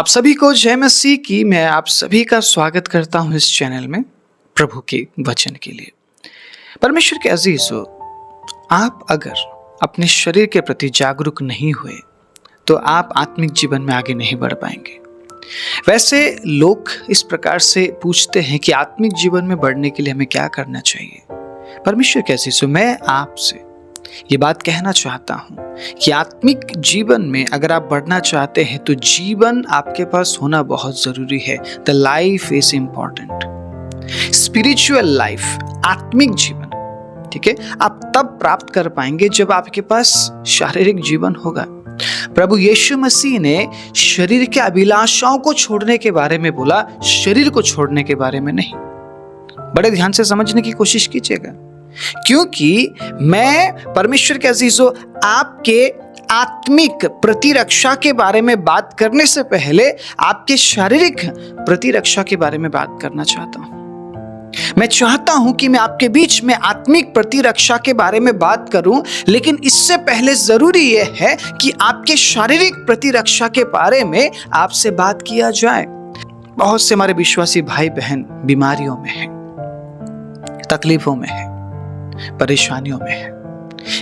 आप सभी को जय मसीह की। मैं आप सभी का स्वागत करता हूं इस चैनल में प्रभु के वचन के लिए। परमेश्वर के अजीजों, आप अगर अपने शरीर के प्रति जागरूक नहीं हुए तो आप आत्मिक जीवन में आगे नहीं बढ़ पाएंगे। वैसे लोग इस प्रकार से पूछते हैं कि आत्मिक जीवन में बढ़ने के लिए हमें क्या करना चाहिए। परमेश्वर के अजीजों, मैं आपसे ये बात कहना चाहता हूं कि आत्मिक जीवन में अगर आप बढ़ना चाहते हैं तो जीवन आपके पास होना बहुत जरूरी है। The life is important. Spiritual life, आत्मिक जीवन, ठीक है, आप तब प्राप्त कर पाएंगे जब आपके पास शारीरिक जीवन होगा। प्रभु यीशु मसीह ने शरीर के अभिलाषाओं को छोड़ने के बारे में बोला, शरीर को छोड़ने के बारे में नहीं। बड़े ध्यान से समझने की कोशिश कीजिएगा, क्योंकि मैं परमेश्वर के अजीजों आपके आत्मिक प्रतिरक्षा के बारे में बात करने से पहले आपके शारीरिक प्रतिरक्षा के बारे में बात करना चाहता हूं। मैं चाहता हूं कि मैं आपके बीच में आत्मिक प्रतिरक्षा के बारे में बात करूं, लेकिन इससे पहले जरूरी यह है कि आपके शारीरिक प्रतिरक्षा के बारे में आपसे बात किया जाए। बहुत से हमारे विश्वासी भाई बहन बीमारियों में हैं, तकलीफों में हैं, परेशानियों में है,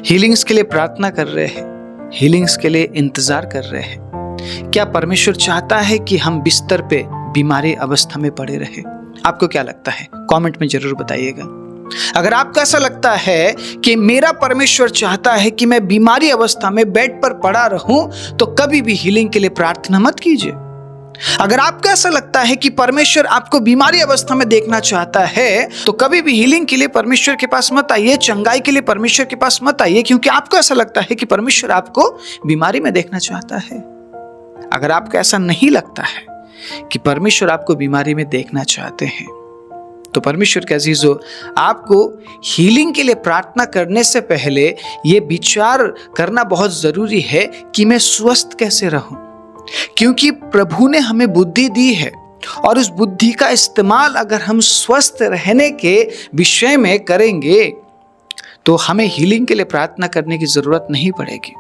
हीलिंग्स के लिए प्रार्थना कर रहे हैं, हीलिंग्स के लिए इंतजार कर रहे हैं। क्या परमेश्वर चाहता है कि हम बिस्तर पे बीमारी अवस्था में पड़े रहे? आपको क्या लगता है? कमेंट में जरूर बताइएगा। अगर आपको ऐसा लगता है कि मेरा परमेश्वर चाहता है कि मैं बीमारी अवस्था में बेड पर पड़ा रहूं, तो कभी भी हीलिंग के लिए प्रार्थना मत कीजिए। अगर आपको ऐसा लगता है कि परमेश्वर आपको बीमारी अवस्था में देखना चाहता है, तो कभी भी हीलिंग के लिए परमेश्वर के पास मत आइए, चंगाई के लिए परमेश्वर के पास मत आइए, क्योंकि आपको ऐसा लगता है कि परमेश्वर आपको बीमारी में देखना चाहता है। अगर आपको ऐसा नहीं लगता है कि परमेश्वर आपको बीमारी में देखना चाहते हैं, तो परमेश्वर के अजीजों, आपको हीलिंग के लिए प्रार्थना करने से पहले यह विचार करना बहुत जरूरी है कि मैं स्वस्थ कैसे रहूं, क्योंकि प्रभु ने हमें बुद्धि दी है और उस बुद्धि का इस्तेमाल अगर हम स्वस्थ रहने के विषय में करेंगे तो हमें हीलिंग के लिए प्रार्थना करने की जरूरत नहीं पड़ेगी।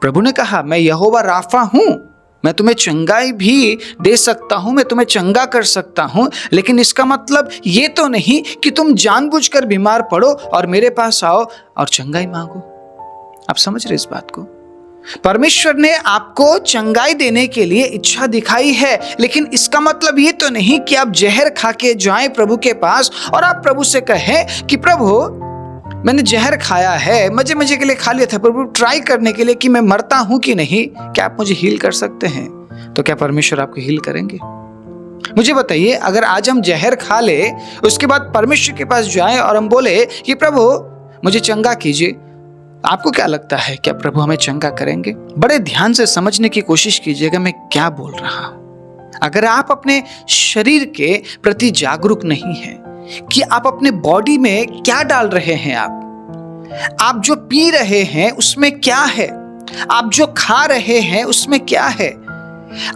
प्रभु ने कहा, मैं यहोवा राफा हूं, मैं तुम्हें चंगाई भी दे सकता हूं, मैं तुम्हें चंगा कर सकता हूं, लेकिन इसका मतलब ये तो नहीं कि तुम जानबूझकर बीमार पड़ो और मेरे पास आओ और चंगाई मांगो। आप समझ रहे इस बात को? परमेश्वर ने आपको चंगाई देने के लिए इच्छा दिखाई है, लेकिन इसका मतलब ये तो नहीं कि आप जहर खा के जाएं प्रभु के पास और आप प्रभु से कहें कि प्रभु, मैंने जहर खाया है, मजे मजे के लिए खा लिया था, प्रभु ट्राई करने के लिए कि मैं मरता हूं कि नहीं, क्या आप मुझे हील कर सकते हैं? तो क्या परमेश्वर आपको हील करेंगे? मुझे बताइए, अगर आज हम जहर खा ले, उसके बाद परमेश्वर के पास जाएं और हम बोले कि प्रभु मुझे चंगा कीजिए, आपको क्या लगता है, क्या प्रभु हमें चंगा करेंगे? बड़े ध्यान से समझने की कोशिश कीजिएगा मैं क्या बोल रहा हूं। अगर आप अपने शरीर के प्रति जागरूक नहीं हैं कि आप अपने बॉडी में क्या डाल रहे हैं, आप जो पी रहे हैं उसमें क्या है, आप जो खा रहे हैं उसमें क्या है,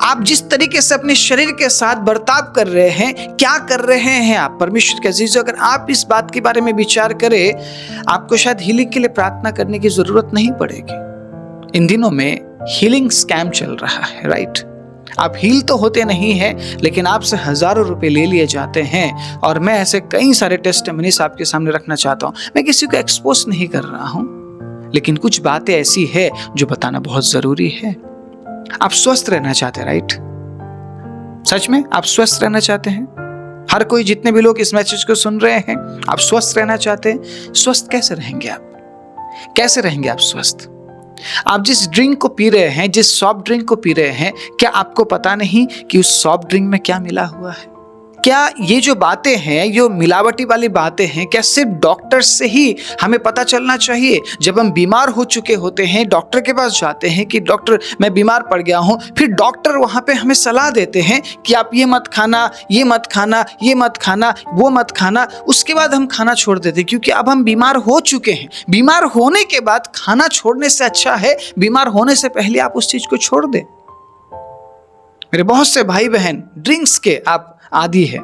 आप जिस तरीके से अपने शरीर के साथ बर्ताव कर रहे हैं, क्या कर रहे हैं आप? परमेश्वर के अजीजों, अगर आप इस बात के बारे में विचार करें, आपको शायद हीलिंग के लिए प्रार्थना करने की जरूरत नहीं पड़ेगी। इन दिनों में हीलिंग स्कैम चल रहा है, राइट? आप हील तो होते नहीं हैं, लेकिन आपसे हजारों रुपए ले लिए जाते हैं। और मैं ऐसे कई सारे टेस्टिमनीज आपके सामने रखना चाहता हूं। मैं किसी को एक्सपोज नहीं कर रहा हूं, लेकिन कुछ बातें ऐसी है जो बताना बहुत जरूरी है। आप स्वस्थ रहना चाहते हैं, राइट? सच में आप स्वस्थ रहना चाहते हैं? हर कोई, जितने भी लोग इस मैसेज को सुन रहे हैं, आप स्वस्थ रहना चाहते हैं। स्वस्थ कैसे रहेंगे आप? कैसे रहेंगे आप स्वस्थ? आप जिस ड्रिंक को पी रहे हैं, जिस सॉफ्ट ड्रिंक को पी रहे हैं, क्या आपको पता नहीं कि उस सॉफ्ट ड्रिंक में क्या मिला हुआ है? क्या ये जो बातें हैं, ये मिलावटी वाली बातें हैं, क्या सिर्फ डॉक्टर से ही हमें पता चलना चाहिए? जब हम बीमार हो चुके होते हैं, डॉक्टर के पास जाते हैं कि डॉक्टर मैं बीमार पड़ गया हूं, फिर डॉक्टर वहां पे हमें सलाह देते हैं कि आप ये मत खाना, ये मत खाना, ये मत खाना, वो मत खाना। उसके बाद हम खाना छोड़ देते हैं, क्योंकि अब हम बीमार हो चुके हैं। बीमार होने के बाद खाना छोड़ने से अच्छा है बीमार होने से पहले आप उस चीज को छोड़ दें। मेरे बहुत से भाई बहन ड्रिंक्स के आप आदी है,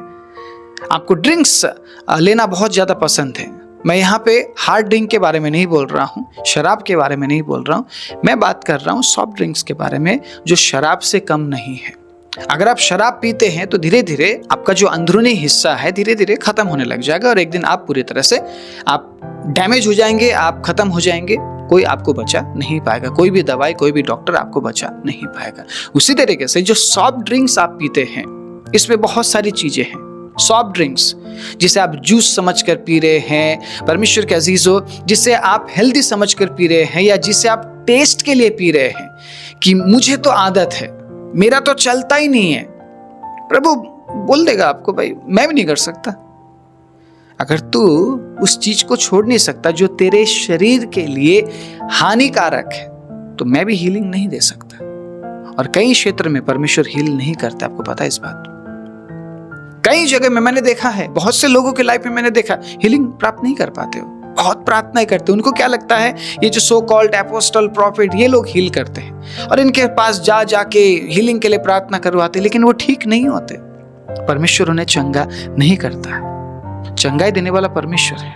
आपको ड्रिंक्स लेना बहुत ज्यादा पसंद है। मैं यहाँ पे हार्ड ड्रिंक के बारे में नहीं बोल रहा हूँ, शराब के बारे में नहीं बोल रहा हूँ, मैं बात कर रहा हूँ सॉफ्ट ड्रिंक्स के बारे में जो शराब से कम नहीं है। अगर आप शराब पीते हैं तो धीरे धीरे आपका जो अंदरूनी हिस्सा है धीरे धीरे खत्म होने लग जाएगा और एक दिन आप पूरी तरह से आप डैमेज हो जाएंगे, आप खत्म हो जाएंगे। कोई आपको बचा नहीं पाएगा, कोई भी दवाई, कोई भी डॉक्टर आपको बचा नहीं पाएगा। उसी तरीके से जो सॉफ्ट ड्रिंक्स आप पीते हैं, इसमें बहुत सारी चीजें हैं। सॉफ्ट ड्रिंक्स जिसे आप जूस समझकर पी रहे हैं, परमेश्वर के अजीजों, जिसे आप हेल्दी समझकर पी रहे हैं या जिसे आप टेस्ट के लिए पी रहे हैं कि मुझे तो आदत है, मेरा तो चलता ही नहीं है, प्रभु बोल देगा आपको, भाई मैं भी नहीं कर सकता। अगर तू उस चीज को छोड़ नहीं सकता जो तेरे शरीर के लिए हानिकारक है, तो मैं भी हीलिंग नहीं दे सकता। और कई क्षेत्र में परमेश्वर हील नहीं करता, आपको पता है इस बात। कई जगह में मैंने देखा है, बहुत से लोगों के लाइफ में मैंने देखा हीलिंग प्राप्त नहीं कर पाते हो, बहुत प्रार्थनाएं करते हैं। उनको क्या लगता है ये जो सो कॉल्ड एपोस्टल प्रॉफिट, ये लोग हील करते हैं और इनके पास जा जाके हीलिंग के लिए प्रार्थना करवाते, लेकिन वो ठीक नहीं होते। परमेश्वर उन्हें चंगा नहीं करता है। चंगाई देने वाला परमेश्वर है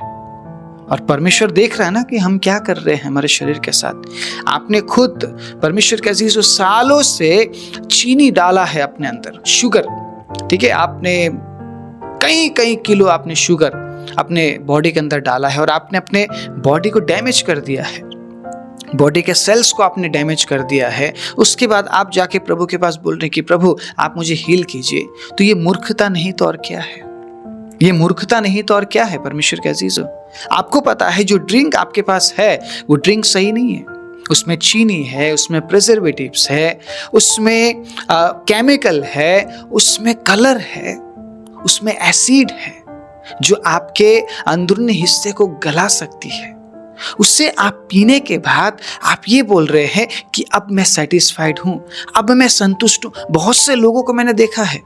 और परमेश्वर देख रहा है ना कि हम क्या कर रहे हैं हमारे शरीर के साथ। आपने खुद परमेश्वर के अजीजों सालों से चीनी डाला है अपने अंदर, शुगर, ठीक है, आपने कई किलो आपने शुगर अपने बॉडी के अंदर डाला है और आपने अपने बॉडी को डैमेज कर दिया है, बॉडी के सेल्स को आपने डैमेज कर दिया है। उसके बाद आप जाके प्रभु के पास बोल रहे हैं कि प्रभु आप मुझे हील कीजिए। तो ये मूर्खता नहीं तो और क्या है? ये मूर्खता नहीं तो और क्या है परमेश्वर के अजीजों? आपको पता है जो ड्रिंक आपके पास है वो ड्रिंक सही नहीं है, उसमें चीनी है, उसमें प्रिजर्वेटिव्स है, उसमें केमिकल है, उसमें कलर है, उसमें एसिड है जो आपके अंदरूनी हिस्से को गला सकती है। उससे आप पीने के बाद आप ये बोल रहे हैं कि अब मैं सेटिस्फाइड हूं, अब मैं संतुष्ट हूं। बहुत से लोगों को मैंने देखा है।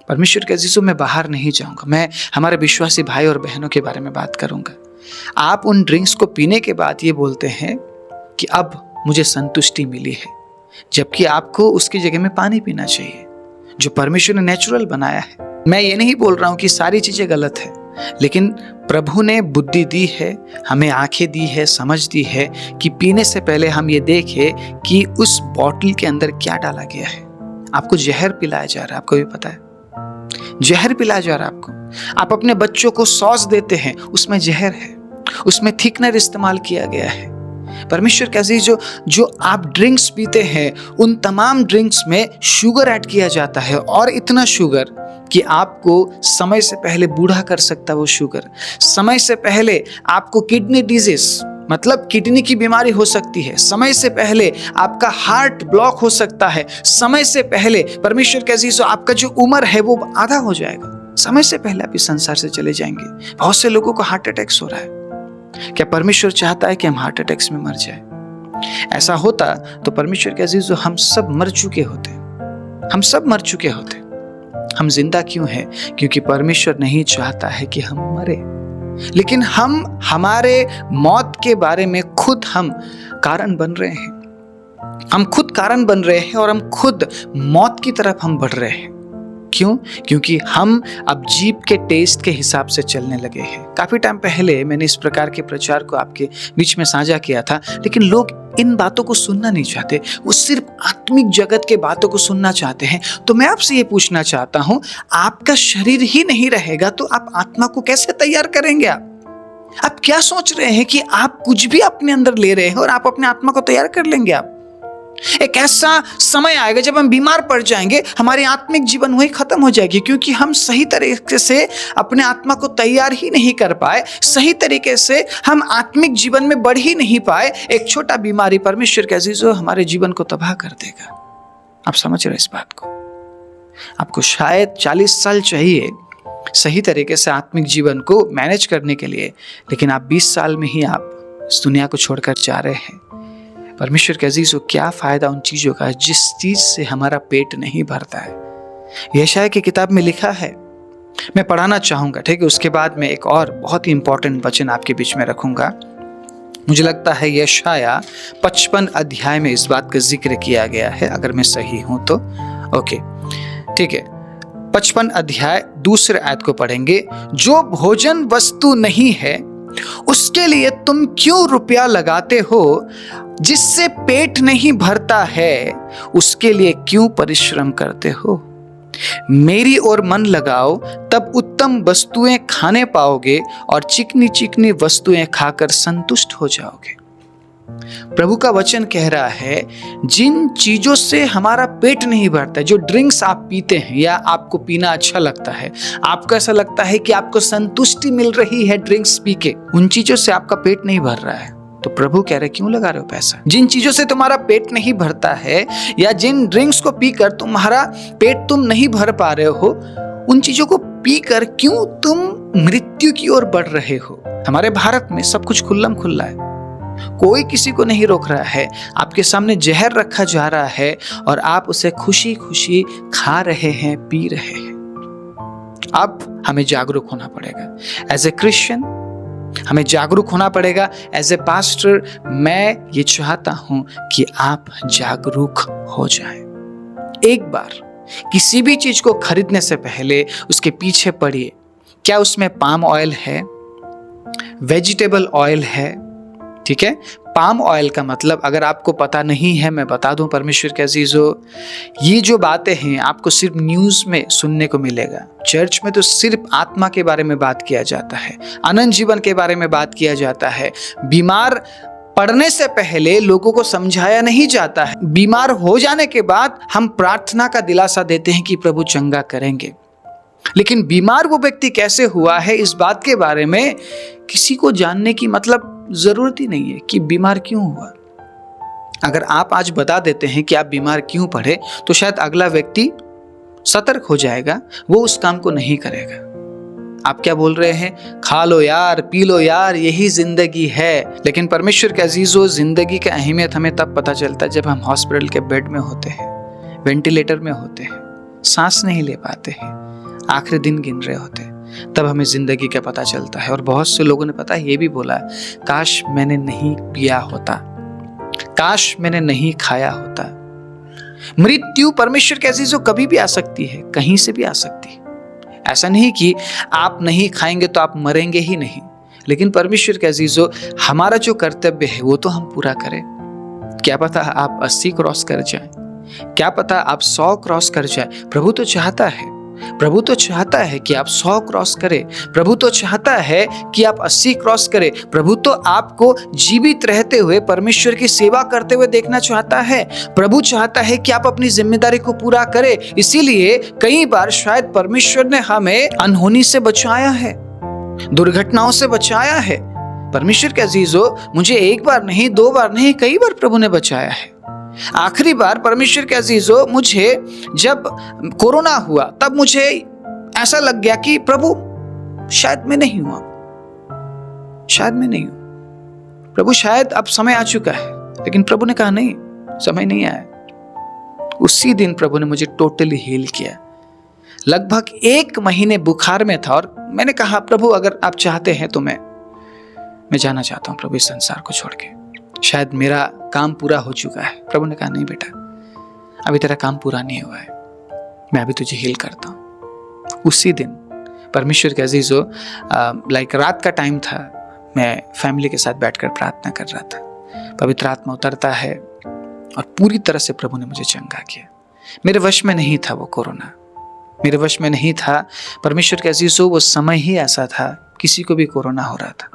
परमेश्वर के अजीजों, मैं बाहर नहीं जाऊंगा, मैं हमारे विश्वासी भाई और बहनों के बारे में बात करूंगा। आप उन ड्रिंक्स को पीने के बाद ये बोलते हैं कि अब मुझे संतुष्टि मिली है, जबकि आपको उसकी जगह में पानी पीना चाहिए जो परमेश्वर ने नेचुरल बनाया है। मैं ये नहीं बोल रहा हूं कि सारी चीजें गलत है, लेकिन प्रभु ने बुद्धि दी है, हमें आंखें दी है, समझ दी है कि पीने से पहले हम ये देखें कि उस बॉटल के अंदर क्या डाला गया है। आपको जहर पिलाया जा रहा है, आपको भी पता है, जहर पिलाया जा रहा है आपको। आप अपने बच्चों को सॉस देते हैं, उसमें जहर है, उसमें थिकनर इस्तेमाल किया गया है। परमेश्वर के अजीजों, जो आप ड्रिंक्स पीते हैं उन तमाम ड्रिंक्स में शुगर ऐड किया जाता है, और इतना शुगर कि आपको समय से पहले बूढ़ा कर सकता है। वो शुगर समय से पहले आपको किडनी डिजीज, मतलब किडनी की बीमारी हो सकती है, समय से पहले आपका हार्ट ब्लॉक हो सकता है, समय से पहले परमेश्वर के अजीजों आपका जो उम्र है वो आधा हो जाएगा, समय से पहले आप इस संसार से चले जाएंगे। बहुत से लोगों को हार्ट अटैक्स हो रहा है। क्या परमेश्वर चाहता है कि हम हार्ट अटैक्स में मर जाए? ऐसा होता तो परमेश्वर के अजीजों हम सब मर चुके होते, हम सब मर चुके होते। हम जिंदा क्यों हैं? क्योंकि परमेश्वर नहीं चाहता है कि हम मरे, लेकिन हम हमारे मौत के बारे में खुद हम कारण बन रहे हैं। हम खुद कारण बन रहे हैं और हम खुद मौत की तरफ हम बढ़ रहे हैं। क्यों? क्योंकि हम अब जीभ के टेस्ट के हिसाब से चलने लगे हैं। काफी टाइम पहले मैंने इस प्रकार के प्रचार को आपके बीच में साझा किया था, लेकिन लोग इन बातों को सुनना नहीं चाहते, वो सिर्फ आत्मिक जगत के बातों को सुनना चाहते हैं। तो मैं आपसे ये पूछना चाहता हूं, आपका शरीर ही नहीं रहेगा तो आप आत्मा को कैसे तैयार करेंगे? आप क्या सोच रहे हैं कि आप कुछ भी अपने अंदर ले रहे हैं और आप अपने आत्मा को तैयार कर लेंगे? आप एक ऐसा समय आएगा जब हम बीमार पड़ जाएंगे, हमारी आत्मिक जीवन वही खत्म हो जाएगी, क्योंकि हम सही तरीके से अपने आत्मा को तैयार ही नहीं कर पाए, सही तरीके से हम आत्मिक जीवन में बढ़ ही नहीं पाए। एक छोटा बीमारी परमेश्वर के अजीजों हमारे जीवन को तबाह कर देगा। आप समझ रहे इस बात को? आपको शायद 40 साल चाहिए सही तरीके से आत्मिक जीवन को मैनेज करने के लिए, लेकिन आप 20 साल में ही आप इस दुनिया को छोड़कर जा रहे हैं। परमेश्वर के अजीजों, क्या फायदा उन चीजों का जिस चीज से हमारा पेट नहीं भरता है? यशायाह की किताब में लिखा है, मैं पढ़ाना चाहूंगा, ठीक है? उसके बाद में एक और बहुत ही इंपॉर्टेंट वचन आपके बीच में रखूंगा। मुझे लगता है यशायाह 55 अध्याय में इस बात का जिक्र किया गया है, अगर मैं सही हूं तो। ओके, ठीक है, 55 अध्याय 2 आयत को पढ़ेंगे। जो भोजन वस्तु नहीं है उसके लिए तुम क्यों रुपया लगाते हो? जिससे पेट नहीं भरता है उसके लिए क्यों परिश्रम करते हो? मेरी ओर मन लगाओ, तब उत्तम वस्तुएं खाने पाओगे और चिकनी चिकनी वस्तुएं खाकर संतुष्ट हो जाओगे। प्रभु का वचन कह रहा है, जिन चीजों से हमारा पेट नहीं भरता, जो ड्रिंक्स आप पीते हैं या आपको पीना अच्छा लगता है, आपको ऐसा लगता है कि आपको संतुष्टि मिल रही है ड्रिंक्स पी के, उन चीजों से आपका पेट नहीं भर रहा है, तो प्रभु कह रहे क्यों लगा रहे हो पैसा? जिन चीजों से तुम्हारा पेट नहीं भरता है या जिन ड्रिंक्स को पीकर तुम्हारा पेट तुम नहीं भर पा रहे हो, उन चीजों को पीकर क्यों तुम मृत्यु की ओर बढ़ रहे हो? हमारे भारत में सब कुछ खुल्लम खुल्ला है, कोई किसी को नहीं रोक रहा है। आपके सामने जहर रखा जा रहा है और आप उसे खुशी खुशी खा रहे हैं, पी रहे हैं। अब हमें जागरूक होना पड़ेगा। एज ए क्रिश्चियन हमें जागरूक होना पड़ेगा। एज ए पास्टर मैं ये चाहता हूं कि आप जागरूक हो जाएं। एक बार किसी भी चीज को खरीदने से पहले उसके पीछे पढ़िए, क्या उसमें पाम ऑयल है, वेजिटेबल ऑयल है। ठीक है, पाम ऑयल का मतलब अगर आपको पता नहीं है, मैं बता दूं परमेश्वर के अजीजों, ये जो बातें हैं आपको सिर्फ न्यूज़ में सुनने को मिलेगा। चर्च में तो सिर्फ आत्मा के बारे में बात किया जाता है, अनंत जीवन के बारे में बात किया जाता है। बीमार पड़ने से पहले लोगों को समझाया नहीं जाता है। बीमार हो जाने के बाद हम प्रार्थना का दिलासा देते हैं कि प्रभु चंगा करेंगे, लेकिन बीमार वो व्यक्ति कैसे हुआ है इस बात के बारे में किसी को जानने की मतलब जरूरत ही नहीं है कि बीमार क्यों हुआ। अगर आप आज बता देते हैं कि आप बीमार क्यों पड़े, तो शायद अगला व्यक्ति सतर्क हो जाएगा, वो उस काम को नहीं करेगा। आप क्या बोल रहे हैं? खा लो यार, पी लो यार, यही जिंदगी है। लेकिन परमेश्वर के अजीजों, जिंदगी का अहमियत हमें तब पता चलता है जब हम हॉस्पिटल के बेड में होते हैं, वेंटिलेटर में होते हैं, सांस नहीं ले पाते हैं, आखिरी दिन गिन रहे होते हैं, तब हमें जिंदगी का पता चलता है। और बहुत से लोगों ने पता ये भी बोला, काश मैंने नहीं पिया होता, काश मैंने नहीं खाया होता। मृत्यु परमेश्वर के अजीजों कभी भी आ सकती है, कहीं से भी आ सकती है। ऐसा नहीं कि आप नहीं खाएंगे तो आप मरेंगे ही नहीं, लेकिन परमेश्वर के अजीजों हमारा जो कर्तव्य है वो तो हम पूरा करें। क्या पता आप 80 क्रॉस कर जाएं, क्या पता आप 100 क्रॉस कर जाए। प्रभु तो चाहता है, प्रभु तो चाहता है कि आप 100 क्रॉस करें, प्रभु तो चाहता है कि आप 80 क्रॉस करें। प्रभु तो आपको जीवित रहते हुए परमेश्वर की सेवा करते हुए देखना चाहता है। प्रभु चाहता है कि आप अपनी जिम्मेदारी को पूरा करें। इसीलिए कई बार शायद परमेश्वर ने हमें अनहोनी से बचाया है, दुर्घटनाओं से बचाया है। परमेश्वर के अजीजों, मुझे एक बार नहीं, 2 बार नहीं, कई बार प्रभु ने बचाया है। आखिरी बार परमेश्वर के अजीजों, मुझे जब कोरोना हुआ तब मुझे ऐसा लग गया कि प्रभु शायद मैं नहीं हूं, शायद मैं नहीं हूं, प्रभु शायद अब समय आ चुका है। लेकिन प्रभु ने कहा नहीं, समय नहीं आया। उसी दिन प्रभु ने मुझे टोटली हील किया। लगभग 1 महीने बुखार में था और मैंने कहा प्रभु अगर आप चाहते हैं तो मैं जाना चाहता हूं प्रभु इस संसार को छोड़ के, शायद मेरा काम पूरा हो चुका है। प्रभु ने कहा नहीं बेटा, अभी तेरा काम पूरा नहीं हुआ है, मैं अभी तुझे हील करता हूँ। उसी दिन परमेश्वर के अजीजों, रात का टाइम था, मैं फैमिली के साथ बैठकर प्रार्थना कर रहा था। पवित्र आत्मा उतरता है और पूरी तरह से प्रभु ने मुझे चंगा किया। मेरे वश में नहीं था वो कोरोना, मेरे वश में नहीं था। परमेश्वर के अजीजों, वो समय ही ऐसा था, किसी को भी कोरोना हो रहा था।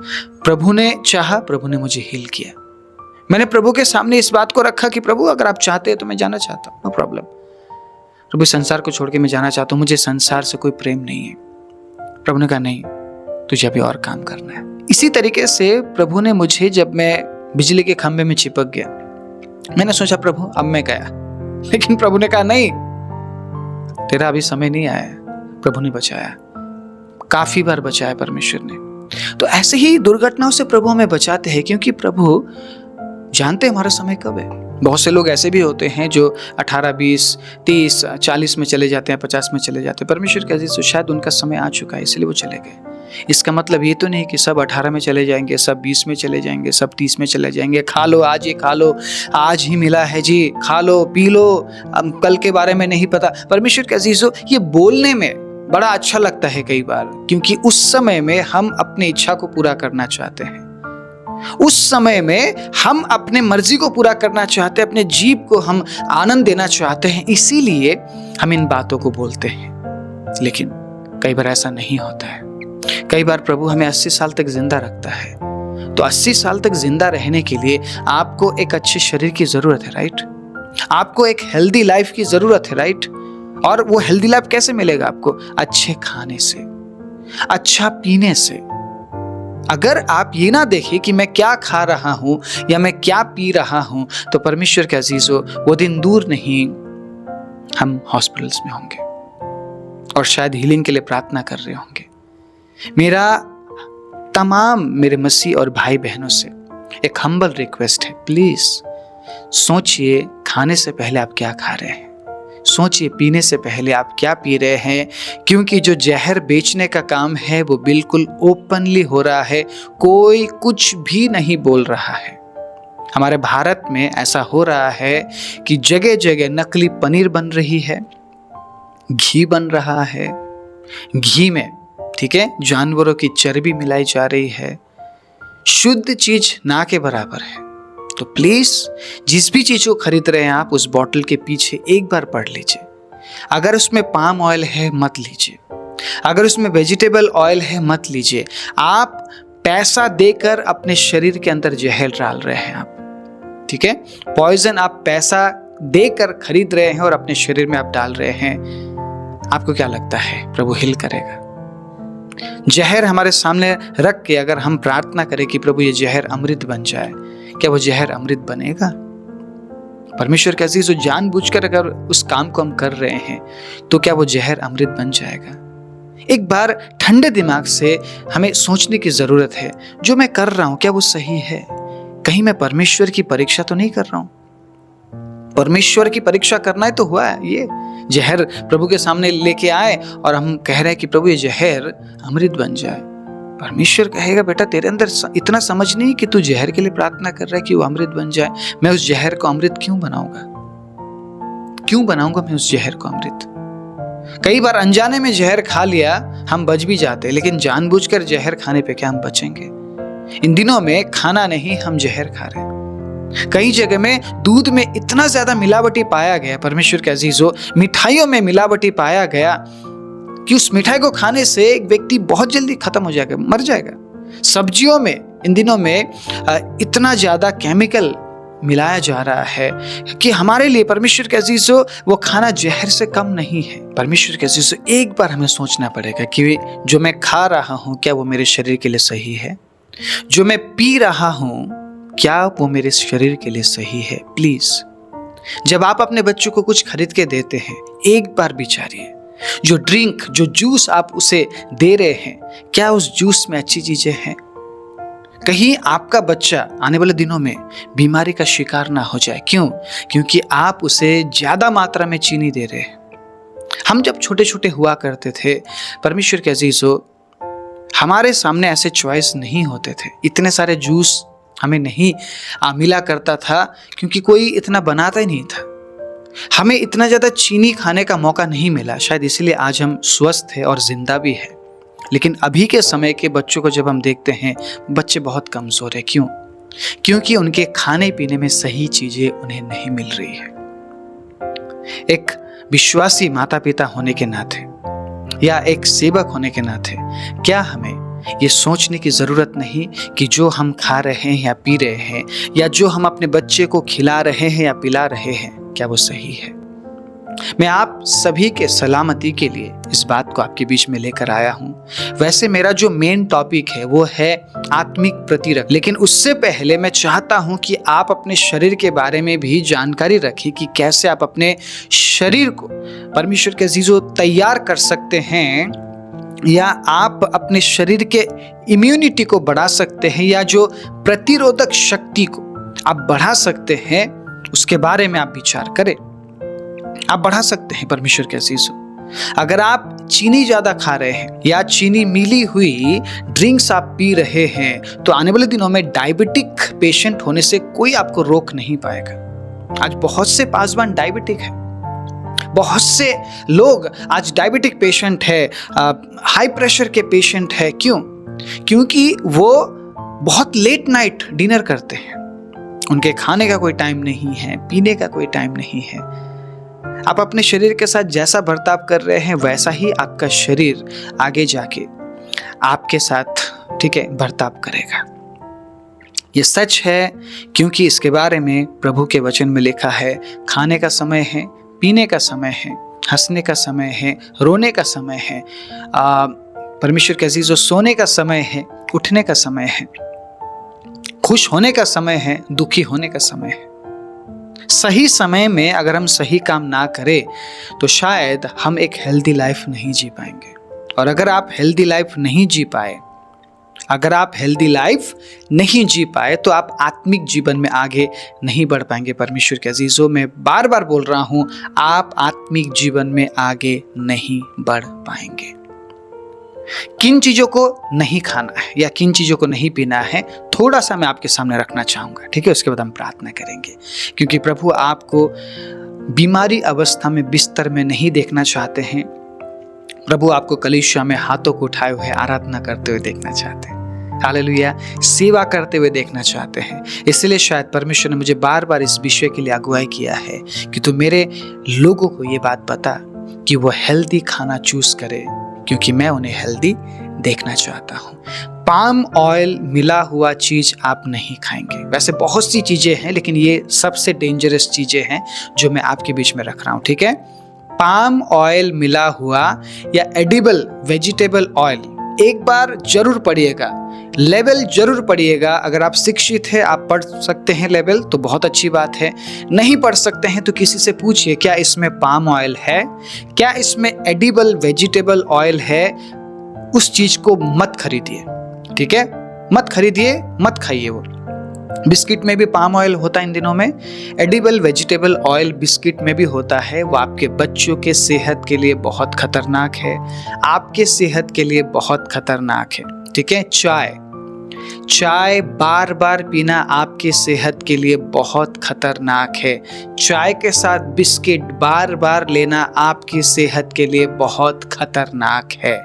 प्रभु ने चाहा, प्रभु ने मुझे हील किया। मैंने प्रभु के सामने इस बात को रखा कि प्रभु अगर आप चाहते हैं तो मैं जाना चाहता हूँ, नो प्रॉब्लम। प्रभु संसार को छोड़ के मैं जाना चाहता हूँ, मुझे संसार से कोई प्रेम नहीं है। प्रभु ने कहा नहीं, तुझे अभी और काम करना है। इसी तरीके से प्रभु ने मुझे, जब मैं बिजली के खंभे में चिपक गया, मैंने सोचा प्रभु अब मैं गया, लेकिन प्रभु ने कहा नहीं, तेरा अभी समय नहीं आया। प्रभु ने बचाया, काफी बार बचाया परमेश्वर ने। तो ऐसे ही दुर्घटनाओं से प्रभु हमें बचाते हैं, क्योंकि प्रभु जानते हमारा समय कब है। बहुत से लोग ऐसे भी होते हैं जो 18, 20, 30, 40 में चले जाते हैं, 50 में चले जाते हैं। परमेश्वर के अजीज, शायद उनका समय आ चुका है इसलिए वो चले गए। इसका मतलब ये तो नहीं कि सब 18 में चले जाएंगे, सब 20 में चले जाएंगे, सब 30 में चले जाएंगे। खा लो आज, ये खा लो, आज ही मिला है जी, खा लो पी लो, कल के बारे में नहीं पता। परमेश्वर के अजीजों, ये बोलने में बड़ा अच्छा लगता है कई बार, क्योंकि उस समय में हम अपनी इच्छा को पूरा करना चाहते हैं। उस समय में हम अपने मर्जी को पूरा करना चाहते हैं, अपने जीव को हम आनंद देना चाहते हैं, इसीलिए हम इन बातों को बोलते हैं। लेकिन कई बार ऐसा नहीं होता है। कई बार प्रभु हमें 80 साल तक जिंदा रखता है, तो 80 साल तक जिंदा रहने के लिए आपको एक अच्छे शरीर की जरूरत है, राइट? आपको एक हेल्दी लाइफ की जरूरत है, राइट? और वो हेल्दी लाइफ कैसे मिलेगा आपको? अच्छे खाने से, अच्छा पीने से। अगर आप ये ना देखें कि मैं क्या खा रहा हूं या मैं क्या पी रहा हूं, तो परमेश्वर के अजीजों, वो दिन दूर नहीं, हम हॉस्पिटल्स में होंगे और शायद हीलिंग के लिए प्रार्थना कर रहे होंगे। मेरा तमाम मेरे मसीह और भाई बहनों से एक हम्बल रिक्वेस्ट है, प्लीज सोचिए खाने से पहले आप क्या खा रहे हैं, सोचिए पीने से पहले आप क्या पी रहे हैं, क्योंकि जो जहर बेचने का काम है वो बिल्कुल ओपनली हो रहा है, कोई कुछ भी नहीं बोल रहा है। हमारे भारत में ऐसा हो रहा है कि जगह जगह नकली पनीर बन रही है, घी बन रहा है, घी में, ठीक है, जानवरों की चर्बी मिलाई जा रही है, शुद्ध चीज ना के बराबर है। तो प्लीज जिस भी चीज को खरीद रहे हैं आप, उस बॉटल के पीछे एक बार पढ़ लीजिए। अगर उसमें पाम ऑयल है मत लीजिए, अगर उसमें वेजिटेबल ऑयल है मत लीजिए। आप पैसा देकर अपने शरीर के अंदर जहर डाल रहे हैं आप, ठीक है, पॉइजन आप पैसा देकर खरीद रहे हैं और अपने शरीर में आप डाल रहे हैं। आपको क्या लगता है प्रभु हिल करेगा? जहर हमारे सामने रख के अगर हम प्रार्थना करें कि प्रभु ये जहर अमृत बन जाए, क्या वो जहर अमृत बनेगा? परमेश्वर के अजीज, जानबूझकर अगर उस काम को हम कर रहे हैं तो क्या वो जहर अमृत बन जाएगा? एक बार ठंडे दिमाग से हमें सोचने की जरूरत है, जो मैं कर रहा हूं क्या वो सही है? कहीं मैं परमेश्वर की परीक्षा तो नहीं कर रहा हूं? परमेश्वर की परीक्षा करना है तो हुआ है ये जहर प्रभु के सामने लेके आए और हम कह रहे हैं कि प्रभु ये जहर अमृत बन जाए। परमेश्वर कहेगा, बेटा तेरे अंदर इतना समझ नहीं कि तू जहर के लिए प्रार्थना कर रहा है कि वो अमृत बन जाए। मैं उस जहर को अमृत क्यों बनाऊंगा? क्यों बनाऊंगा मैं उस जहर को अमृत? कई बार अनजाने में जहर खा लिया, हम बच भी जाते, लेकिन जानबूझकर जहर खाने पे क्या हम बचेंगे? इन दिनों में खाना नहीं, हम जहर खा रहे हैं। कई जगह में दूध में इतना ज्यादा मिलावटी पाया गया, परमेश्वर के अजीजों, मिठाइयों में मिलावटी पाया गया कि उस मिठाई को खाने से एक व्यक्ति बहुत जल्दी खत्म हो जाएगा, मर जाएगा। सब्जियों में इन दिनों में इतना ज्यादा केमिकल मिलाया जा रहा है कि हमारे लिए परमेश्वर के अजीजों वो खाना जहर से कम नहीं है। परमेश्वर के अजीजों, एक बार हमें सोचना पड़ेगा कि जो मैं खा रहा हूं क्या वो मेरे शरीर के लिए सही है? जो मैं पी रहा हूं क्या वो मेरे शरीर के लिए सही है? प्लीज जब आप अपने बच्चों को कुछ खरीद के देते हैं, एक बार विचारिए, जो ड्रिंक, जो जूस आप उसे दे रहे हैं, क्या उस जूस में अच्छी चीजें हैं? कहीं आपका बच्चा आने वाले दिनों में बीमारी का शिकार ना हो जाए। क्यों? क्योंकि आप उसे ज्यादा मात्रा में चीनी दे रहे हैं। हम जब छोटे छोटे हुआ करते थे, परमेश्वर के अजीजों, हमारे सामने ऐसे चॉइस नहीं होते थे, इतने सारे जूस हमें नहीं मिला करता था, क्योंकि कोई इतना बनाता ही नहीं था। हमें इतना ज्यादा चीनी खाने का मौका नहीं मिला, शायद इसीलिए आज हम स्वस्थ हैं और जिंदा भी हैं। लेकिन अभी के समय के बच्चों को जब हम देखते हैं, बच्चे बहुत कमजोर है। क्यों? क्योंकि उनके खाने पीने में सही चीजें उन्हें नहीं मिल रही है। एक विश्वासी माता पिता होने के नाते या एक सेवक होने के नाते क्या हमें ये सोचने की जरूरत नहीं कि जो हम खा रहे हैं या पी रहे हैं, या जो हम अपने बच्चे को खिला रहे हैं या पिला रहे हैं, क्या वो सही है? मैं आप सभी के सलामती के लिए इस बात को आपके बीच में लेकर आया हूं। वैसे मेरा जो मेन टॉपिक है वो है आत्मिक प्रतिरक्षा, लेकिन उससे पहले मैं चाहता हूं कि आप अपने शरीर के बारे में भी जानकारी रखें कि कैसे आप अपने शरीर को परमेश्वर के अजीजों तैयार कर सकते हैं, या आप अपने शरीर के इम्यूनिटी को बढ़ा सकते हैं, या जो प्रतिरोधक शक्ति को आप बढ़ा सकते हैं, उसके बारे में आप विचार करें। आप बढ़ा सकते हैं परमेश्वर के अजीजों। अगर आप चीनी ज्यादा खा रहे हैं या चीनी मिली हुई ड्रिंक्स आप पी रहे हैं, तो आने वाले दिनों में डायबिटिक पेशेंट होने से कोई आपको रोक नहीं पाएगा। आज बहुत से पासवान डायबिटिक है, बहुत से लोग आज डायबिटिक पेशेंट है, हाई प्रेशर के पेशेंट है। क्यों? क्योंकि वो बहुत लेट नाइट डिनर करते हैं, उनके खाने का कोई टाइम नहीं है, पीने का कोई टाइम नहीं है। आप अपने शरीर के साथ जैसा बर्ताव कर रहे हैं वैसा ही आपका शरीर आगे जाके आपके साथ, ठीक है, बर्ताव करेगा। ये सच है, क्योंकि इसके बारे में प्रभु के वचन में लिखा है, खाने का समय है, पीने का समय है, हंसने का समय है, रोने का समय है, परमेश्वर के अजीजों सोने का समय है, उठने का समय है, खुश होने का समय है, दुखी होने का समय है। सही समय में अगर हम सही काम ना करें तो शायद हम एक हेल्दी लाइफ नहीं जी पाएंगे। और अगर आप हेल्दी लाइफ नहीं जी पाए, तो आप आत्मिक जीवन में आगे नहीं बढ़ पाएंगे। परमेश्वर के अजीजों, मैं बार बार बोल रहा हूं, आप आत्मिक जीवन में आगे नहीं बढ़ पाएंगे। किन चीजों को नहीं खाना है या किन चीजों को नहीं पीना है, थोड़ा सा मैं आपके सामने रखना चाहूंगा, ठीक है। उसके बाद हम प्रार्थना करेंगे, क्योंकि प्रभु आपको बीमारी अवस्था में बिस्तर में नहीं देखना चाहते हैं। प्रभु आपको कलीसिया में हाथों को उठाए हुए आराधना करते हुए देखना चाहते हैं, हालेलुया, सेवा करते हुए देखना चाहते हैं। इसलिए शायद परमेश्वर ने मुझे बार बार इस विषय के लिए अगुवाई किया है कि तू मेरे लोगों को ये बात बता कि वो हेल्दी खाना चूज करे, क्योंकि मैं उन्हें हेल्दी देखना चाहता हूँ। पाम ऑयल मिला हुआ चीज आप नहीं खाएंगे। वैसे बहुत सी चीजें हैं, लेकिन ये सबसे डेंजरस चीजें हैं जो मैं आपके बीच में रख रहा हूँ, ठीक है। पाम ऑयल मिला हुआ या एडिबल वेजिटेबल ऑयल एक बार जरूर पढ़िएगा, लेवल जरूर पढ़िएगा। अगर आप शिक्षित हैं, आप पढ़ सकते हैं लेवल, तो बहुत अच्छी बात है। नहीं पढ़ सकते हैं तो किसी से पूछिए, क्या इसमें पाम ऑयल है, क्या इसमें एडिबल वेजिटेबल ऑयल है। उस चीज को मत खरीदिए, ठीक है, मत खरीदिए, मत खाइए। वो बिस्किट में भी पाम ऑयल होता है इन दिनों में, एडिबल वेजिटेबल ऑयल बिस्किट में भी होता है। वो आपके बच्चों के सेहत के लिए बहुत खतरनाक है, आपके सेहत के लिए बहुत खतरनाक है, ठीक है। चाय बार बार पीना आपके सेहत के लिए बहुत खतरनाक है। चाय के साथ बिस्किट बार बार लेना आपकी सेहत के लिए बहुत खतरनाक है,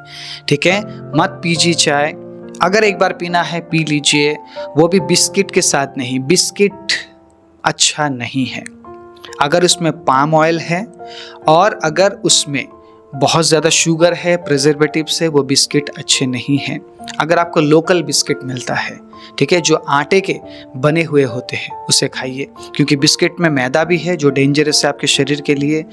ठीक है। मत पीजिए चाय, अगर एक बार पीना है पी लीजिए, वो भी बिस्किट के साथ नहीं। बिस्किट अच्छा नहीं है अगर उसमें पाम ऑयल है, और अगर उसमें बहुत ज़्यादा शुगर है, प्रिजर्वेटिव्स है, वो बिस्किट अच्छे नहीं हैं। अगर आपको लोकल बिस्किट मिलता है, ठीक है, जो आटे के बने हुए होते हैं, उसे खाइए, क्योंकि बिस्किट में मैदा भी है जो डेंजरस है आपके शरीर के लिए,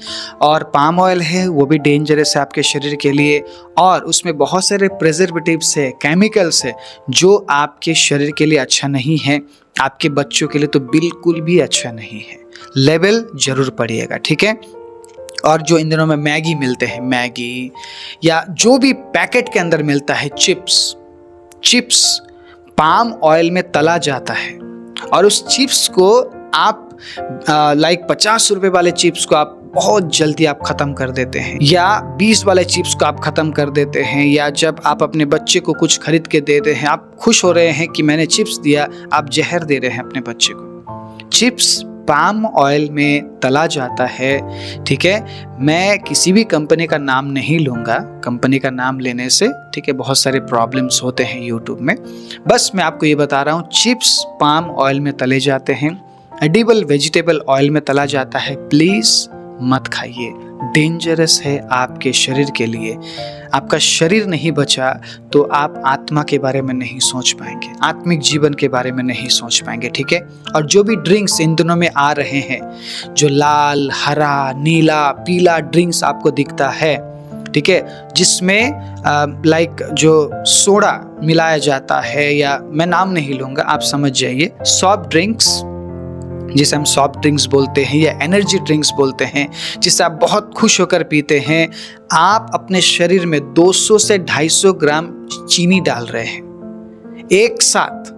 और पाम ऑयल है वो भी डेंजरस है आपके शरीर के लिए, और उसमें बहुत सारे प्रिजर्वेटिव्स है, केमिकल्स है जो आपके शरीर के लिए अच्छा नहीं है, आपके बच्चों के लिए तो बिल्कुल भी अच्छा नहीं है। लेवल जरूर पढ़िएगा, ठीक है। और जो इन दिनों में मैगी मिलते हैं, मैगी या जो भी पैकेट के अंदर मिलता है, चिप्स पाम ऑयल में तला जाता है, और उस चिप्स को आप 50 रुपए वाले चिप्स को आप बहुत जल्दी आप ख़त्म कर देते हैं, या 20 वाले चिप्स को आप ख़त्म कर देते हैं, या जब आप अपने बच्चे को कुछ खरीद के देते हैं, आप खुश हो रहे हैं कि मैंने चिप्स दिया, आप जहर दे रहे हैं अपने बच्चे को। चिप्स पाम ऑयल में तला जाता है, ठीक है। मैं किसी भी कंपनी का नाम नहीं लूँगा, कंपनी का नाम लेने से, ठीक है, बहुत सारे प्रॉब्लम्स होते हैं यूट्यूब में। बस मैं आपको ये बता रहा हूँ, चिप्स पाम ऑयल में तले जाते हैं, एडिबल वेजिटेबल ऑयल में तला जाता है, प्लीज़ मत खाइए, डेंजरस है आपके शरीर के लिए। आपका शरीर नहीं बचा तो आप आत्मा के बारे में नहीं सोच पाएंगे, आत्मिक जीवन के बारे में नहीं सोच पाएंगे, ठीक है। और जो भी ड्रिंक्स इन दिनों में आ रहे हैं, जो लाल, हरा, नीला, पीला ड्रिंक्स आपको दिखता है, ठीक है, जिसमें जो सोडा मिलाया जाता है, या मैं नाम नहीं लूँगा, आप समझ जाइए, सॉफ्ट ड्रिंक्स जिसे हम सॉफ्ट ड्रिंक्स बोलते हैं, या एनर्जी ड्रिंक्स बोलते हैं, जिसे आप बहुत खुश होकर पीते हैं, आप अपने शरीर में 200 से 250 ग्राम चीनी डाल रहे हैं। एक साथ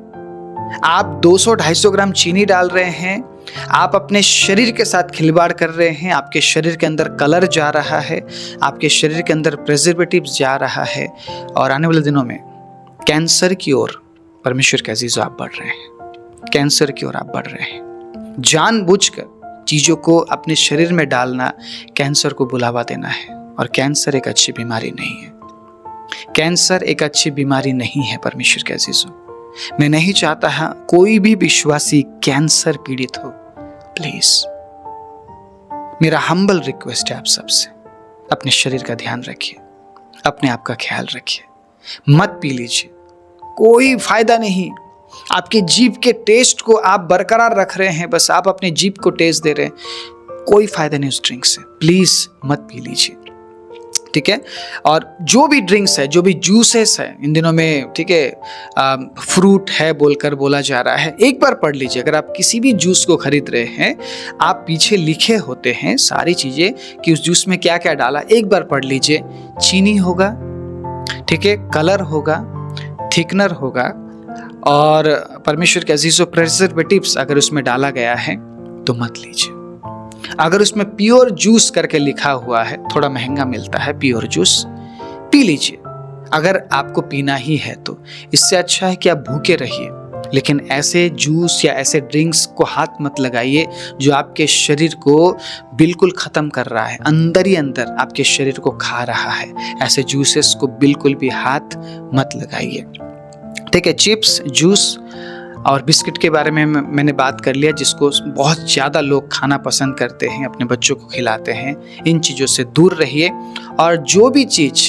आप 200-250 ग्राम चीनी डाल रहे हैं, आप अपने शरीर के साथ खिलवाड़ कर रहे हैं। आपके शरीर के अंदर कलर जा रहा है, आपके शरीर के अंदर प्रिजर्वेटिव्स जा रहा है, और आने वाले दिनों में कैंसर की ओर, परमेश्वर के अजीजों, आप बढ़ रहे हैं, कैंसर की ओर आप बढ़ रहे हैं। जानबूझकर चीज़ों को अपने शरीर में डालना कैंसर को बुलावा देना है, और कैंसर एक अच्छी बीमारी नहीं है। कैंसर एक अच्छी बीमारी नहीं है परमेश्वर के अजीजों। मैं नहीं चाहता कोई भी विश्वासी कैंसर पीड़ित हो। प्लीज मेरा हम्बल रिक्वेस्ट है आप सबसे, अपने शरीर का ध्यान रखिए, अपने आप का ख्याल रखिए, मत पी लीजिए, कोई फायदा नहीं। आपके जीभ के टेस्ट को आप बरकरार रख रहे हैं, बस आप अपने जीभ को टेस्ट दे रहे हैं, कोई फायदा नहीं उस ड्रिंक से। प्लीज मत पी लीजिए, ठीक है। और जो भी ड्रिंक्स है, जो भी जूसेस है इन दिनों में, ठीक है, फ्रूट है बोलकर बोला जा रहा है, एक बार पढ़ लीजिए। अगर आप किसी भी जूस को खरीद रहे हैं, आप पीछे लिखे होते हैं सारी चीजें कि उस जूस में क्या क्या डाला, एक बार पढ़ लीजिए। चीनी होगा, ठीक है, कलर होगा, थिकनर होगा, और परमेश्वर के अजीजों प्रिजर्वेटिव्स अगर उसमें डाला गया है तो मत लीजिए। अगर उसमें प्योर जूस करके लिखा हुआ है, थोड़ा महंगा मिलता है प्योर जूस, पी लीजिए अगर आपको पीना ही है तो। इससे अच्छा है कि आप भूखे रहिए, लेकिन ऐसे जूस या ऐसे ड्रिंक्स को हाथ मत लगाइए जो आपके शरीर को बिल्कुल खत्म कर रहा है, अंदर ही अंदर आपके शरीर को खा रहा है। ऐसे जूसेस को बिल्कुल भी हाथ मत लगाइए, ठीक है। चिप्स, जूस और बिस्किट के बारे में मैंने बात कर लिया, जिसको बहुत ज़्यादा लोग खाना पसंद करते हैं, अपने बच्चों को खिलाते हैं। इन चीज़ों से दूर रहिए। और जो भी चीज़,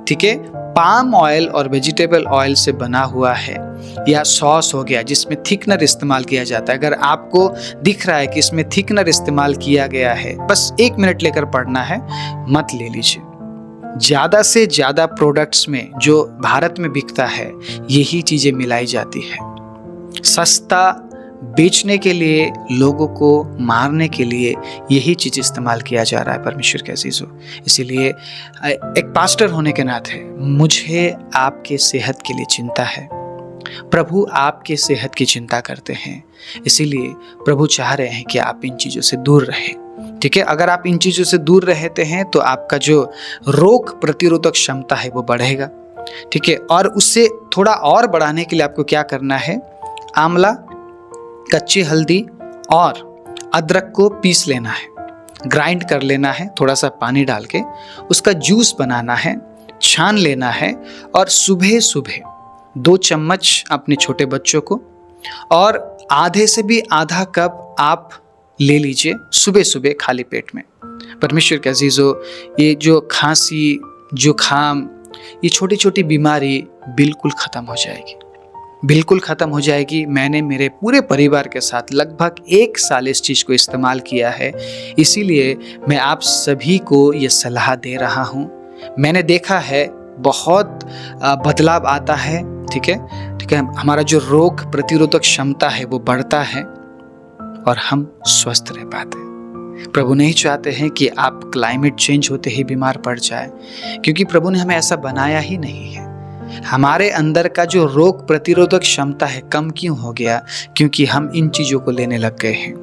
ठीक है, पाम ऑयल और वेजिटेबल ऑयल से बना हुआ है, या सॉस हो गया जिसमें थिकनर इस्तेमाल किया जाता है, अगर आपको दिख रहा है कि इसमें थिकनर इस्तेमाल किया गया है, बस 1 मिनट लेकर पढ़ना है, मत ले लीजिए। ज़्यादा से ज़्यादा प्रोडक्ट्स में जो भारत में बिकता है, यही चीज़ें मिलाई जाती है। सस्ता बेचने के लिए, लोगों को मारने के लिए यही चीज़ इस्तेमाल किया जा रहा है परमेश्वर के अजीजों। इसीलिए एक पास्टर होने के नाते मुझे आपके सेहत के लिए चिंता है। प्रभु आपके सेहत की चिंता करते हैं, इसीलिए प्रभु चाह रहे हैं कि आप इन चीज़ों से दूर रहें, ठीक है। अगर आप इन चीज़ों से दूर रहते हैं तो आपका जो रोग प्रतिरोधक क्षमता है वो बढ़ेगा, ठीक है। और उससे थोड़ा और बढ़ाने के लिए आपको क्या करना है, आंवला, कच्ची हल्दी और अदरक को पीस लेना है, ग्राइंड कर लेना है, थोड़ा सा पानी डाल के उसका जूस बनाना है, छान लेना है, और सुबह सुबह 2 चम्मच अपने छोटे बच्चों को, और आधे से भी आधा कप आप ले लीजिए सुबह सुबह खाली पेट में। परमेश्वर के अजीजों, ये जो खांसी, जुखाम, ये छोटी छोटी बीमारी बिल्कुल ख़त्म हो जाएगी, बिल्कुल ख़त्म हो जाएगी। मैंने मेरे पूरे परिवार के साथ लगभग 1 साल इस चीज़ को इस्तेमाल किया है, इसीलिए मैं आप सभी को ये सलाह दे रहा हूँ। मैंने देखा है बहुत बदलाव आता है, ठीक है, ठीक है। हमारा जो रोग प्रतिरोधक क्षमता है वो बढ़ता है और हम स्वस्थ रह पाते हैं। प्रभु नहीं चाहते हैं कि आप क्लाइमेट चेंज होते ही बीमार पड़ जाए, क्योंकि प्रभु ने हमें ऐसा बनाया ही नहीं है। हमारे अंदर का जो रोग प्रतिरोधक क्षमता है कम क्यों हो गया, क्योंकि हम इन चीज़ों को लेने लग गए हैं।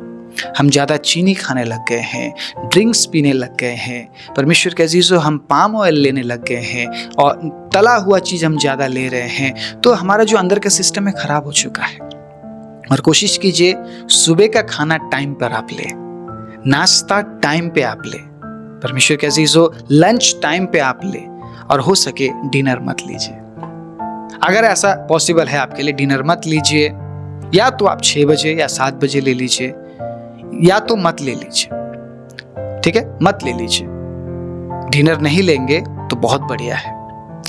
हम ज़्यादा चीनी खाने लग गए हैं, ड्रिंक्स पीने लग गए हैं। परमेश्वर के अजीजों, हम पाम ऑयल लेने लग गए हैं और तला हुआ चीज़ हम ज़्यादा ले रहे हैं, तो हमारा जो अंदर का सिस्टम है ख़राब हो चुका है। और कोशिश कीजिए सुबह का खाना टाइम पर आप ले, नाश्ता टाइम पे आप ले, परमेश्वर के अजीजों लंच टाइम पे आप ले, और हो सके डिनर मत लीजिए। अगर ऐसा पॉसिबल है आपके लिए, डिनर मत लीजिए, या तो आप 6 बजे या 7 बजे ले लीजिए, या तो मत ले लीजिए, ठीक है, मत ले लीजिए। डिनर नहीं लेंगे तो बहुत बढ़िया है,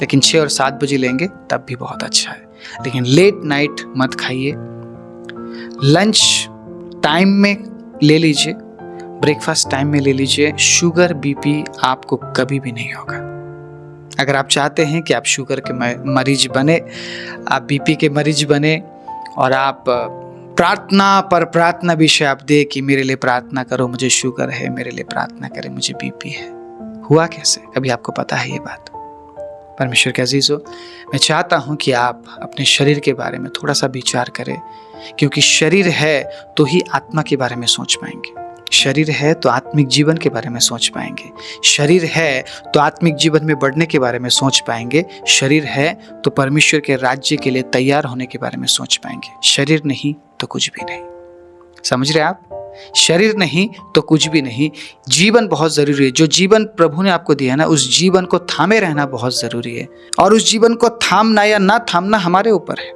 लेकिन 6 और 7 बजे लेंगे तब भी बहुत अच्छा है। लेकिन लेट नाइट मत खाइए, लंच टाइम में ले लीजिए, ब्रेकफास्ट टाइम में ले लीजिए। शुगर बीपी आपको कभी भी नहीं होगा। अगर आप चाहते हैं कि आप शुगर के मरीज बने, आप बीपी के मरीज बने, और आप प्रार्थना पर प्रार्थना विषय आप दे कि मेरे लिए प्रार्थना करो, मुझे शुगर है, मेरे लिए प्रार्थना करें, मुझे बीपी है, हुआ कैसे? कभी आपको पता है ये बात? परमेश्वर के अजीजों, मैं चाहता हूं कि आप अपने शरीर के बारे में थोड़ा सा विचार करें, क्योंकि शरीर है तो ही आत्मा के बारे में सोच पाएंगे, शरीर है तो आत्मिक जीवन के बारे में सोच पाएंगे, शरीर है तो आत्मिक जीवन में बढ़ने के बारे में सोच पाएंगे, शरीर है तो परमेश्वर के राज्य के लिए तैयार होने के बारे में सोच पाएंगे। शरीर नहीं तो कुछ भी नहीं। समझ रहे आप? शरीर नहीं तो कुछ भी नहीं। जीवन बहुत जरूरी है। जो जीवन प्रभु ने आपको दिया ना, उस जीवन को थामे रहना बहुत जरूरी है, और उस जीवन को थामना या ना थामना हमारे ऊपर है।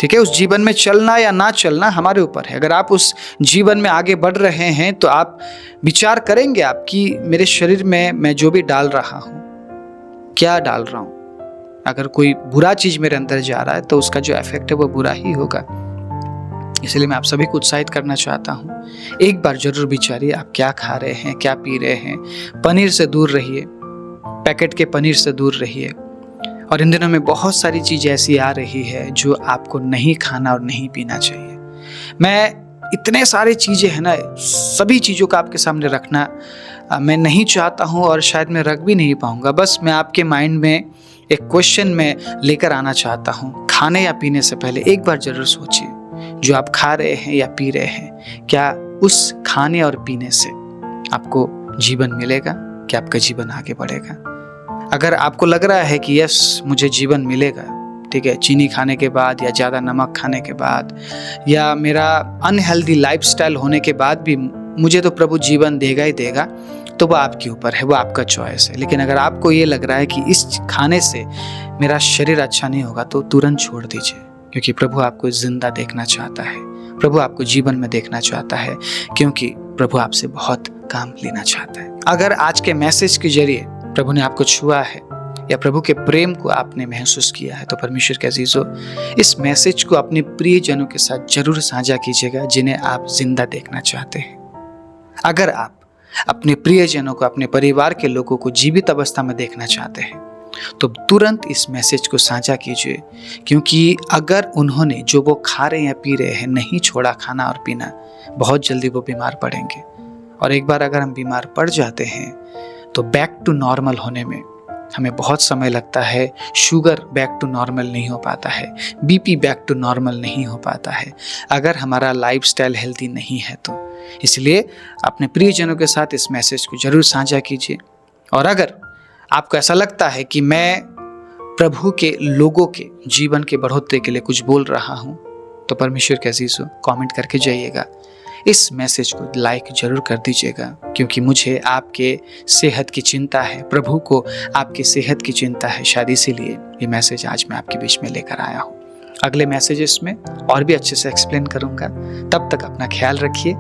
ठीक है, उस जीवन में चलना या ना चलना हमारे ऊपर है। अगर आप उस जीवन में आगे बढ़ रहे हैं तो आप विचार करेंगे आप कि मेरे शरीर में मैं जो भी डाल रहा हूँ, क्या डाल रहा हूँ। अगर कोई बुरा चीज मेरे अंदर जा रहा है तो उसका जो इफेक्ट है वो बुरा ही होगा। इसलिए मैं आप सभी को उत्साहित करना चाहता हूँ, एक बार जरूर विचारिए आप क्या खा रहे हैं, क्या पी रहे हैं। पनीर से दूर रहिए, पैकेट के पनीर से दूर रहिए। और इन दिनों में बहुत सारी चीज़ ऐसी आ रही है जो आपको नहीं खाना और नहीं पीना चाहिए। मैं इतने सारे चीज़ें हैं ना, सभी चीज़ों का आपके सामने रखना मैं नहीं चाहता हूँ और शायद मैं रख भी नहीं पाऊँगा। बस मैं आपके माइंड में एक क्वेश्चन में लेकर आना चाहता हूँ। खाने या पीने से पहले एक बार ज़रूर सोचिए, जो आप खा रहे हैं या पी रहे हैं, क्या उस खाने और पीने से आपको जीवन मिलेगा? क्या आपका जीवन आगे बढ़ेगा? अगर आपको लग रहा है कि यस मुझे जीवन मिलेगा, ठीक है, चीनी खाने के बाद या ज़्यादा नमक खाने के बाद या मेरा अनहेल्दी लाइफस्टाइल होने के बाद भी मुझे तो प्रभु जीवन देगा ही देगा, तो वो आपके ऊपर है, वो आपका चॉइस है। लेकिन अगर आपको ये लग रहा है कि इस खाने से मेरा शरीर अच्छा नहीं होगा तो तुरंत छोड़ दीजिए, क्योंकि प्रभु आपको जिंदा देखना चाहता है, प्रभु आपको जीवन में देखना चाहता है, क्योंकि प्रभु आपसे बहुत काम लेना चाहता है। अगर आज के मैसेज के जरिए प्रभु ने आपको छुआ है या प्रभु के प्रेम को आपने महसूस किया है तो परमेश्वर के अजीजों, इस मैसेज को अपने प्रियजनों के साथ जरूर साझा कीजिएगा जिन्हें आप जिंदा देखना चाहते हैं। अगर आप अपने प्रियजनों को, अपने परिवार के लोगों को जीवित अवस्था में देखना चाहते हैं तो तुरंत इस मैसेज को साझा कीजिए, क्योंकि अगर उन्होंने जो वो खा रहे हैं, पी रहे हैं, नहीं छोड़ा खाना और पीना, बहुत जल्दी वो बीमार पड़ेंगे। और एक बार अगर हम बीमार पड़ जाते हैं तो बैक टू नॉर्मल होने में हमें बहुत समय लगता है। शुगर बैक टू नॉर्मल नहीं हो पाता है, बीपी बैक टू नॉर्मल नहीं हो पाता है, अगर हमारा लाइफस्टाइल हेल्दी नहीं है तो। इसलिए अपने प्रियजनों के साथ इस मैसेज को जरूर साझा कीजिए। और अगर आपको ऐसा लगता है कि मैं प्रभु के लोगों के जीवन के बढ़ोतरी के लिए कुछ बोल रहा हूँ तो परमेश्वर के अजीजों, कमेंट करके जाइएगा, इस मैसेज को लाइक जरूर कर दीजिएगा, क्योंकि मुझे आपके सेहत की चिंता है, प्रभु को आपकी सेहत की चिंता है। शायद इसीलिए ये मैसेज आज मैं आपके बीच में लेकर आया हूँ। अगले मैसेजेस में और भी अच्छे से एक्सप्लेन करूँगा। तब तक अपना ख्याल रखिए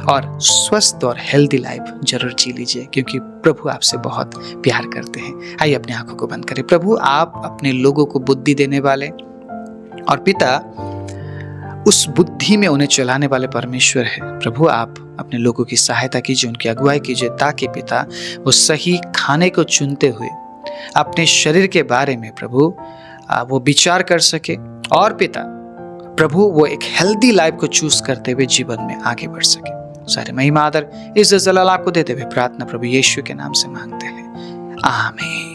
और स्वस्थ और हेल्दी लाइफ जरूर जी लीजिए, क्योंकि प्रभु आपसे बहुत प्यार करते हैं। आइए अपनी आंखों को बंद करें। प्रभु आप अपने लोगों को बुद्धि देने वाले और पिता उस बुद्धि में उन्हें चलाने वाले परमेश्वर है। प्रभु आप अपने लोगों की सहायता कीजिए, उनकी अगुवाई कीजिए, ताकि पिता वो सही खाने को चुनते हुए अपने शरीर के बारे में प्रभु वो विचार कर सके, और पिता प्रभु वो एक हेल्दी लाइफ को चूज करते हुए जीवन में आगे बढ़ सके। सारे महिमा आदर इज्जत जलाल आपको देते हुए प्रार्थना प्रभु यीशु के नाम से मांगते हैं, आमीन।